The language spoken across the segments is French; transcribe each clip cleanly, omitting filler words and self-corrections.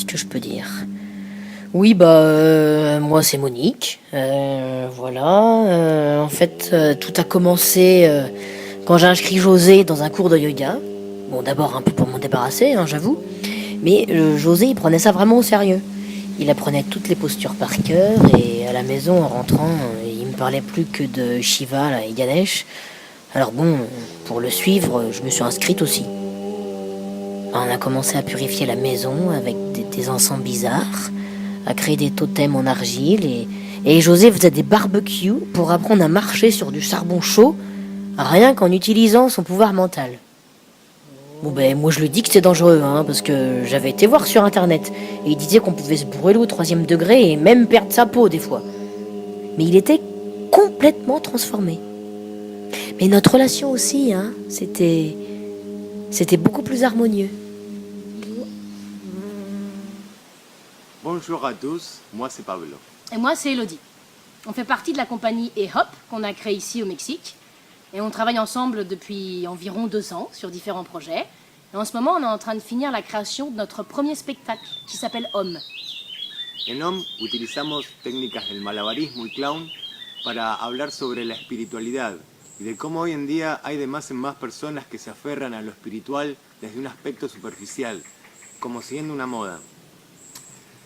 qu'est-ce que je peux dire? Oui, moi c'est Monique. Voilà. En fait, tout a commencé quand j'ai inscrit José dans un cours de yoga. Bon, d'abord un peu pour m'en débarrasser, hein, j'avoue. Mais José, il prenait ça vraiment au sérieux. Il apprenait toutes les postures par cœur et à la maison, en rentrant, il me parlait plus que de Shiva là, et Ganesh. Alors bon, pour le suivre, je me suis inscrite aussi. On a commencé à purifier la maison avec des encens bizarres, à créer des totems en argile et José faisait des barbecues pour apprendre à marcher sur du charbon chaud, rien qu'en utilisant son pouvoir mental. Bon moi je lui dis que c'était dangereux, hein, parce que j'avais été voir sur internet et il disait qu'on pouvait se brûler au 3e degré et même perdre sa peau des fois. Mais il était complètement transformé. Mais notre relation aussi, hein, c'était beaucoup plus harmonieux. Bonjour à tous, moi c'est Pablo. Et moi c'est Elodie. On fait partie de la compagnie E-Hop qu'on a créée ici au Mexique. Et on travaille ensemble depuis environ 2 ans sur différents projets. Et en ce moment, on est en train de finir la création de notre premier spectacle qui s'appelle Om. En OM utilizamos técnicas del malabarismo y clown para hablar sobre la espiritualidad y de cómo hoy en día hay de más en más personas que se aferran a lo espiritual desde un aspecto superficial, como siguiendo una moda.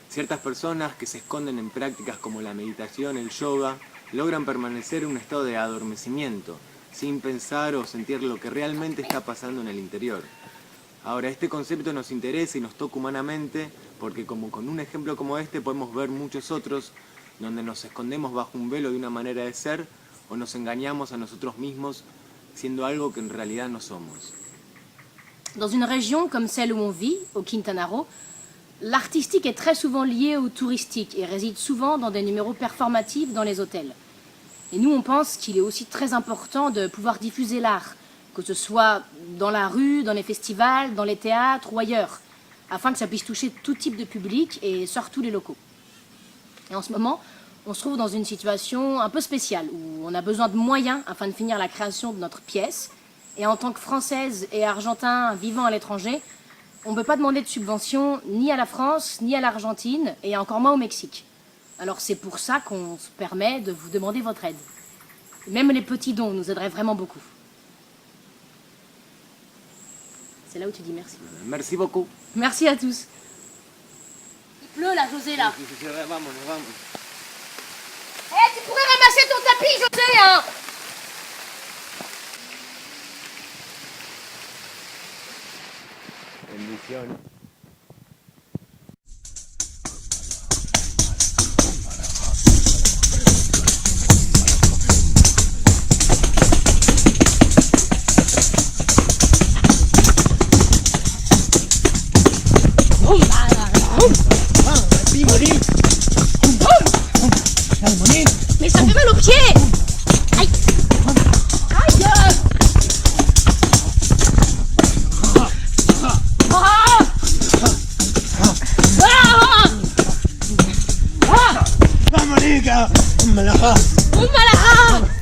Ciertas personas que se esconden en prácticas como la meditación, el yoga, logran permanecer en un estado de adormecimiento, sin pensar o sentir lo que realmente está pasando en el interior. Ahora, este concepto nos interesa y nos toca humanamente porque como con un ejemplo como este podemos ver muchos otros donde nos escondemos bajo un velo de una manera de ser o nos engañamos a nosotros mismos siendo algo que en realidad no somos. Dans une région comme celle où on vit, au Quintana Roo, l'artistique est très souvent lié au touristique et réside souvent dans des numéros performatifs dans les hôtels. Et nous, on pense qu'il est aussi très important de pouvoir diffuser l'art, que ce soit dans la rue, dans les festivals, dans les théâtres ou ailleurs, afin que ça puisse toucher tout type de public et surtout les locaux. Et en ce moment, on se trouve dans une situation un peu spéciale, où on a besoin de moyens afin de finir la création de notre pièce. Et en tant que Française et Argentin vivant à l'étranger, on ne peut pas demander de subvention ni à la France, ni à l'Argentine, et encore moins au Mexique. Alors c'est pour ça qu'on se permet de vous demander votre aide. Même les petits dons nous aideraient vraiment beaucoup. C'est là où tu dis merci. Merci beaucoup. Merci à tous. Il pleut là, José, là. Vamos. Tu pourrais ramasser ton tapis, José, hein. Bendición. Mais ça fait mal aux pieds. Aïe. Aïe. ¡Vamos, Liga! ¡Un malaja! Un malaja.